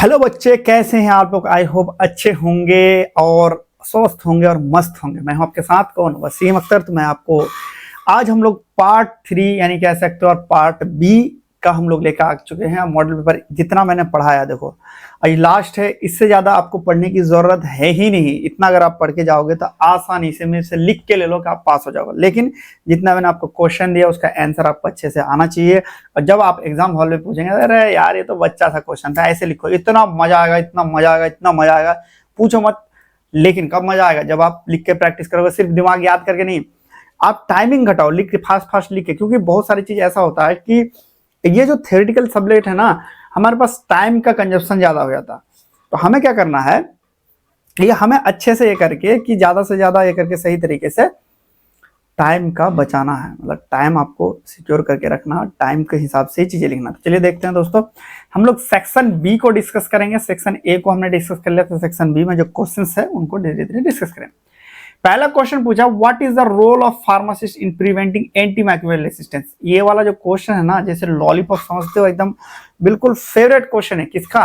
Hello बच्चे, कैसे हैं आप लोग। आई होप अच्छे होंगे और स्वस्थ होंगे और मस्त होंगे। मैं हूं आपके साथ कौन, वसीम अख्तर। तो मैं आपको आज हम लोग पार्ट 3 यानी कह सकते हो और पार्ट बी का हम लोग लेकर आ चुके हैं। मॉडल पेपर जितना मैंने पढ़ाया, देखो आज लास्ट है, इससे ज्यादा आपको पढ़ने की जरूरत है ही नहीं। इतना अगर आप पढ़ के जाओगे तो आसानी से मेरे से लिख के ले लो कि आप पास हो जाओगे। लेकिन जितना मैंने आपको क्वेश्चन दिया उसका आंसर आपको अच्छे से आना चाहिए। और जब आप एग्जाम हॉल में पूछेंगे, अरे यार ये तो बच्चा सा क्वेश्चन था, ऐसे लिखो, इतना मजा आएगा, इतना मजा आएगा, इतना मजा आएगा, पूछो मत। लेकिन कब मजा आएगा? जब आप लिख के प्रैक्टिस करोगे, सिर्फ दिमाग याद करके नहीं। आप टाइमिंग घटाओ, लिख के फास्ट फास्ट लिख के, क्योंकि बहुत सारी चीज ऐसा होता है कि ये जो थ्योरेटिकल सब्जेक्ट है ना, हमारे पास टाइम का कंजप्शन ज्यादा हो जाता। तो हमें क्या करना है, ये हमें अच्छे से ये करके कि ज्यादा से ज्यादा ये करके सही तरीके से टाइम का बचाना है। मतलब टाइम आपको सिक्योर करके रखना, टाइम के हिसाब से ही चीजें लिखना। तो चलिए देखते हैं दोस्तों, हम लोग सेक्शन बी को डिस्कस करेंगे। सेक्शन ए को हमने डिस्कस कर लिया, तो सेक्शन बी में जो क्वेश्चंस है उनको धीरे धीरे डिस्कस करें। पहला क्वेश्चन पूछा, what is the role of pharmacist in preventing anti microbial resistance. ये वाला जो क्वेश्चन है ना, जैसे लॉलीपॉप समझते हो, एकदम बिल्कुल फेवरेट क्वेश्चन है। किसका?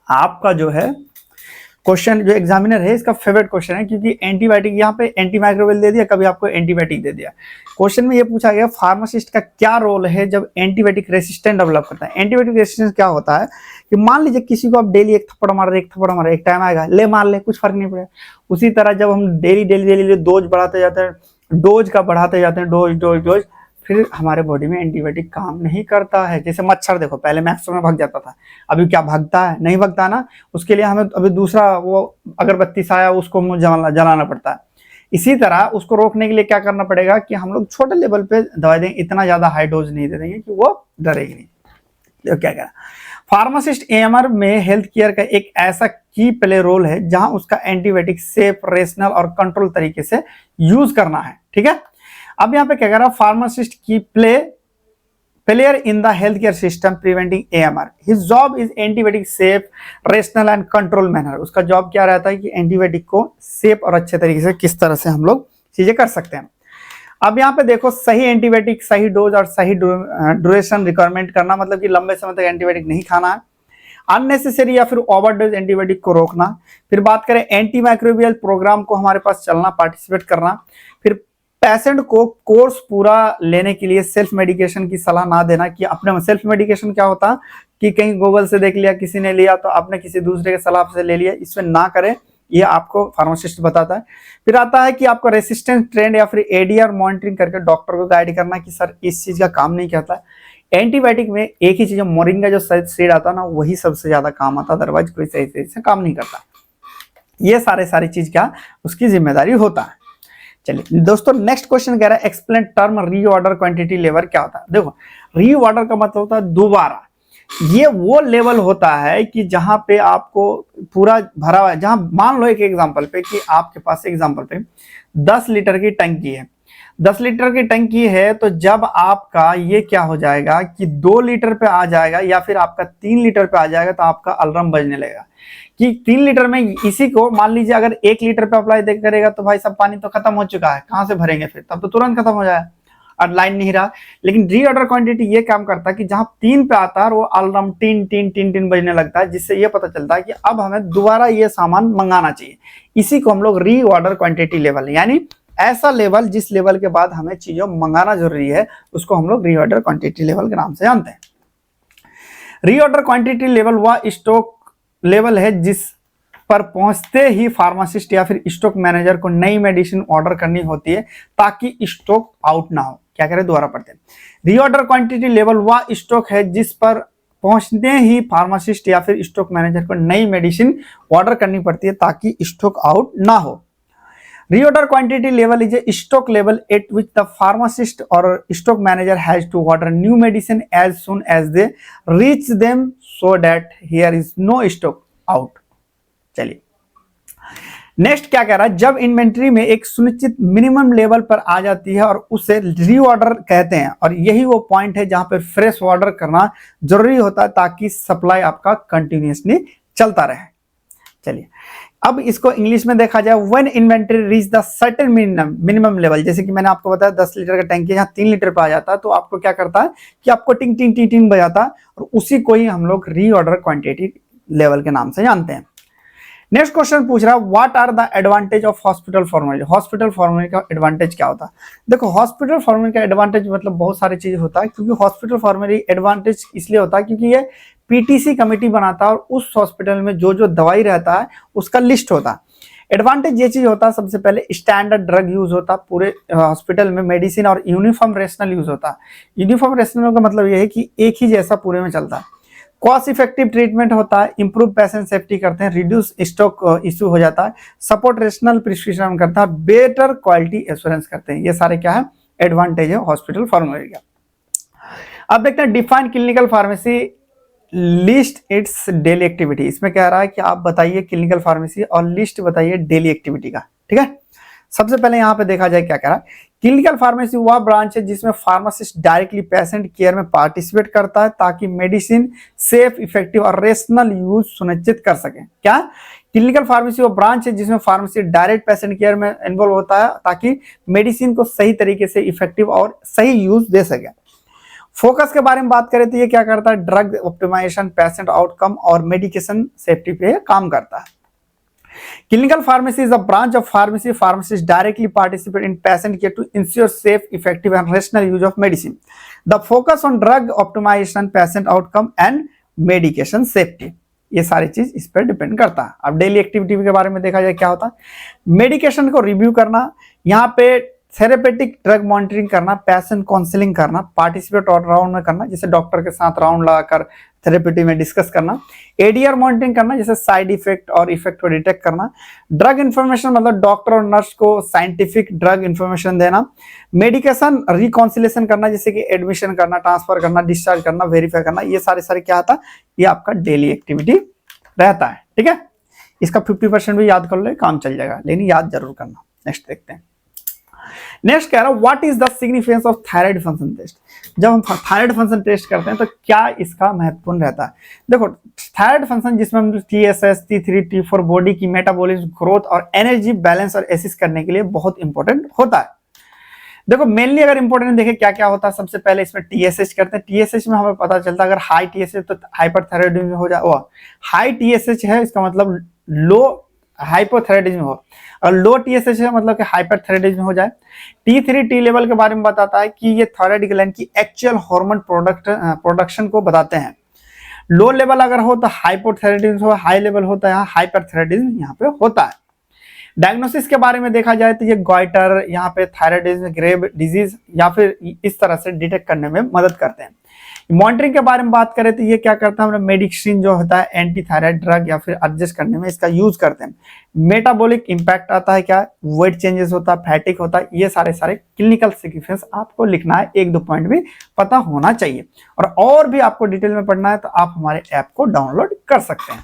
आपका जो है क्वेश्चन, जो एग्जामिनर है, इसका फेवरेट क्वेश्चन है। क्योंकि एंटीबायोटिक यहाँ पे एंटी माइक्रोबियल दे दिया, कभी आपको एंटीबायोटिक दे दिया। क्वेश्चन में ये पूछा गया, फार्मासिस्ट का क्या रोल है जब एंटीबायोटिक रेसिस्टेंट डेवलप करता है। एंटीबायोटिक रेसिस्टेंस क्या होता है कि मान लीजिए किसी को आप डेली एक थप्पड़ मार रहे, एक थप्पड़ मार रहे, एक टाइम आएगा ले मार ले, कुछ फर्क नहीं पड़ेगा। उसी तरह जब हम डेली डेली डेली डोज बढ़ाते जाते हैं, डोज का बढ़ाते जाते हैं, डोज डोज डोज, फिर हमारे बॉडी में एंटीबायोटिक काम नहीं करता है। जैसे मच्छर देखो, पहले मैक्सो में भाग जाता था, अभी क्या भागता है? नहीं भागता ना। उसके लिए हमें अभी दूसरा वो अगरबत्ती सा आया, उसको मुंह जलाना पड़ता है। इसी तरह उसको रोकने के लिए क्या करना पड़ेगा कि हम लोग छोटे लेवल पे दवाई देंगे, इतना ज्यादा हाई डोज नहीं दे देंगे कि वो डरेगी नहीं। तो क्या करा, फार्मासिस्ट एएमआर में हेल्थ केयर का एक ऐसा की प्ले रोल है जहां उसका एंटीबायोटिक सेफ, रेशनल और कंट्रोल तरीके से यूज करना है। ठीक है, अब यहाँ पे क्या कह रहा है, फार्मासिस्ट की player in the health care system preventing AMR, his job is antibiotic safe, rational and control manner. उसका जॉब क्या रहता है कि एंटीबायोटिक को सेफ और अच्छे तरीके से किस तरह से हम लोग चीजें कर सकते हैं। अब यहाँ पे देखो, सही एंटीबायोटिक, सही डोज और सही ड्यूरेशन रिक्वायरमेंट करना, मतलब कि लंबे समय तक एंटीबायोटिक नहीं खाना है। अननेसेसरी या फिर ओवरडोज एंटीबायोटिक को रोकना। फिर बात करें एंटी माइक्रोबियल प्रोग्राम को हमारे पास चलना, पार्टिसिपेट करना। फिर पेशेंट को कोर्स पूरा लेने के लिए सेल्फ मेडिकेशन की सलाह ना देना। कि अपने सेल्फ मेडिकेशन क्या होता कि कहीं गूगल से देख लिया, किसी ने लिया तो आपने किसी दूसरे के सलाह से ले लिया, इसमें ना करें, ये आपको फार्मासिस्ट बताता है। फिर आता है कि आपको रेसिस्टेंस ट्रेंड या फिर एडीआर मॉनिटरिंग करके डॉक्टर को गाइड करना कि सर इस चीज का काम नहीं करता है। एंटीबायोटिक में एक ही चीज, मोरिंगा जो सीड आता है ना, वही सबसे ज्यादा काम आता है, अदरवाइज कोई सही से काम नहीं करता। ये सारी चीज क्या उसकी जिम्मेदारी होता है। चलिए दोस्तों, नेक्स्ट क्वेश्चन कह रहा है, explain term reorder quantity level क्या होता है। देखो, रीऑर्डर का मतलब होता है दोबारा। ये वो लेवल होता है कि जहां पे आपको पूरा भरा हुआ है, जहां मान लो एक एग्जांपल पे कि आपके पास एग्जांपल पे 10 लीटर की टंकी है। 10 लीटर की टंकी है, तो जब आपका ये क्या हो जाएगा कि 2 लीटर पे आ जाएगा या फिर आपका 3 लीटर पे आ जाएगा, तो आपका अलार्म बजने लगेगा कि 3 लीटर में इसी को मान लीजिए अगर 1 लीटर पे अप्लाई करेगा तो भाई सब पानी तो खत्म हो चुका है, कहां से भरेंगे? फिर तब तो तुरंत खत्म हो जाए और लाइन नहीं रहा। लेकिन रीऑर्डर क्वांटिटी ये काम करता है कि जहां 3 पे आता है वो alarm tin tin tin tin बजने लगता है, जिससे ये पता चलता है कि अब हमें दोबारा ये सामान मंगाना चाहिए। इसी को हम लोग रीऑर्डर क्वांटिटी लेवल, यानी ऐसा लेवल जिस लेवल के बाद हमें चीजों मंगाना जरूरी है, उसको हम लोग रीऑर्डर क्वांटिटी लेवल के नाम से जानते हैं। रीऑर्डर क्वांटिटी लेवल वह स्टॉक लेवल है जिस पर पहुंचते ही फार्मासिस्ट या फिर स्टॉक मैनेजर को नई मेडिसिन ऑर्डर करनी होती है ताकि स्टॉक आउट ना हो। क्या करें, दोबारा पढ़ते हैं। रीऑर्डर क्वांटिटी लेवल वह स्टॉक है जिस पर पहुंचते ही फार्मासिस्ट या फिर स्टॉक मैनेजर को नई मेडिसिन ऑर्डर करनी पड़ती है ताकि स्टॉक आउट ना हो। Reorder quantity level is a stock level at which the pharmacist or stock manager has to order new medicine as soon as they reach them so that here is no stock out। चलिए next क्या कह रहा है, जब inventory में एक सुनिश्चित minimum level पर आ जाती है और उसे रीऑर्डर कहते हैं, और यही वो पॉइंट है जहां पर फ्रेश ऑर्डर करना जरूरी होता है ताकि सप्लाई आपका कंटिन्यूसली चलता रहे। चलिए अब इसको इंग्लिश में देखा जाए, when inventory reach the certain minimum level, जैसे कि मैंने आपको बताया 10 लीटर का टैंक है, जहां 3 लीटर पे आ जाता है, तो आपको क्या करता है कि आपको टिंग टिंग टिंग टिंग बजाता है, और उसी को ही हम लोग रीऑर्डर क्वांटिटी लेवल के नाम से जानते हैं। नेक्स्ट क्वेश्चन पूछ रहा है what are the advantage of hospital pharmacy. Hospital pharmacy का एडवांटेज क्या होता है? देखो हॉस्पिटल फार्मेसी का एडवांटेज मतलब बहुत सारी चीज होता है, क्योंकि हॉस्पिटल फार्मेसी एडवांटेज इसलिए होता है क्योंकि ये पीटीसी कमेटी बनाता है और उस हॉस्पिटल में जो जो दवाई रहता है उसका लिस्ट होता है। एडवांटेज ये चीज होता है, सबसे पहले स्टैंडर्ड ड्रग यूज होता है पूरे हॉस्पिटल में, मेडिसिन और यूनिफॉर्म रेशनल यूज होता है। यूनिफॉर्म रेशनल का मतलब ये है कि एक ही जैसा पूरे में चलता है। कॉस्ट इफेक्टिव ट्रीटमेंट होता है, इंप्रूव पेशेंट सेफ्टी करते हैं, रिड्यूस स्टॉक इश्यू हो जाता है, सपोर्ट रेशनल प्रिस्क्रिप्शन करता है, बेटर क्वालिटी एश्योरेंस करते हैं। ये सारे क्या है? एडवांटेज है हॉस्पिटल फार्मेसी का। अब देखते हैं define clinical pharmacy, list it's daily activity. इसमें कह रहा है कि आप बताइए क्लिनिकल फार्मेसी और लिस्ट बताइए डेली एक्टिविटी का। ठीक है, सबसे पहले यहाँ पे देखा जाए क्या कह रहा है। क्लिनिकल फार्मेसी वह ब्रांच है जिसमें फार्मासिस्ट डायरेक्टली पेशेंट केयर में पार्टिसिपेट करता है ताकि मेडिसिन सेफ, इफेक्टिव और रेशनल यूज सुनिश्चित कर सके। क्या? क्लिनिकल फार्मेसी वो ब्रांच है जिसमें फार्मेसी डायरेक्ट पेशेंट केयर में इन्वॉल्व होता है ताकि मेडिसिन को सही तरीके से इफेक्टिव और सही यूज दे सके। फोकस के बारे में बात करें तो ये क्या करता है? ड्रग ऑप्टिमाइजेशन, पेशेंट आउटकम और मेडिकेशन सेफ्टी पे काम करता है। Clinical pharmacy is a branch of pharmacy. Pharmacists directly participate in patient care to ensure safe, effective, and rational use of medicine. The focus on drug optimization, patient outcome, and medication safety. ये सारी चीज इस पर depend करता है। अब daily activity के बारे में देखा जाए क्या होता है। मेडिकेशन को रिव्यू करना, यहाँ पे थेरेपेटिक ड्रग मॉनिटरिंग करना, पेशेंट काउंसलिंग करना, पार्टिसिपेट और राउंड में करना, जैसे डॉक्टर के साथ राउंड लगाकर थेरेपेटी में डिस्कस करना, एडीआर मॉनिटरिंग करना, जैसे साइड इफेक्ट और इफेक्ट को डिटेक्ट करना, ड्रग इन्फॉर्मेशन मतलब डॉक्टर और नर्स को साइंटिफिक ड्रग इन्फॉर्मेशन देना, मेडिकेशन रिकॉन्सिलेशन करना, जैसे कि एडमिशन करना, ट्रांसफर करना, डिस्चार्ज करना, वेरीफाई करना। ये सारे क्या आता है? ये आपका डेली एक्टिविटी रहता है। ठीक है, इसका 50% भी याद कर लो, काम चल जाएगा, लेकिन याद जरूर करना। नेक्स्ट देखते हैं। नेक्स्ट कह रहा है what is the significance of thyroid function test. जब हम थायराइड फंक्शन टेस्ट करते हैं तो क्या इसका महत्वपूर्ण रहता है? देखो थायराइड फंक्शन जिसमें हम TSH, T3, T4 बॉडी की मेटाबॉलिज्म, ग्रोथ और एनर्जी बैलेंस और एसिस्ट करने के लिए बहुत इंपॉर्टेंट होता है। देखो मेनली अगर इंपॉर्टेंट देखें क्या क्या होता है, सबसे पहले इसमें TSH करते हैं। TSH में हमें पता चलता है अगर हाई TSH तो हाइपरथायराइडिज्म हो जाए, हाई TSH है इसका मतलब लो हाइपोथायराइडिज्म हो, और लो TSH है मतलब कि हाइपरथायराइडिज्म हो जाए। T3 T लेवल के बारे में बताता है कि ये थायराइड ग्लैंड की एक्चुअल हार्मोन प्रोडक्शन को बताते हैं। लो लेवल अगर हो तो हाइपोथायराइडिज्म हो, हाई लेवल होता है हाइपरथायराइडिज्म यहाँ पे होता है। डायग्नोसिस के बारे में देखा जाए तो ये गॉइटर, यहाँ पे थायराइडिज्म, ग्रेव डिजीज या फिर इस तरह से डिटेक्ट करने में मदद करते हैं। मॉनिटरिंग के बारे में बात करें तो ये क्या करता है, मेडिसिन जो होता है एंटी थायराइड ड्रग या फिर एडजस्ट करने में इसका यूज करते हैं। मेटाबॉलिक इंपैक्ट आता है, क्या वेट चेंजेस होता है, फैटिक होता है, ये सारे क्लिनिकल सिग्निफिकेंस आपको लिखना है, 1-2 पॉइंट भी पता होना चाहिए। और भी आपको डिटेल में पढ़ना है तो आप हमारे ऐप को डाउनलोड कर सकते हैं।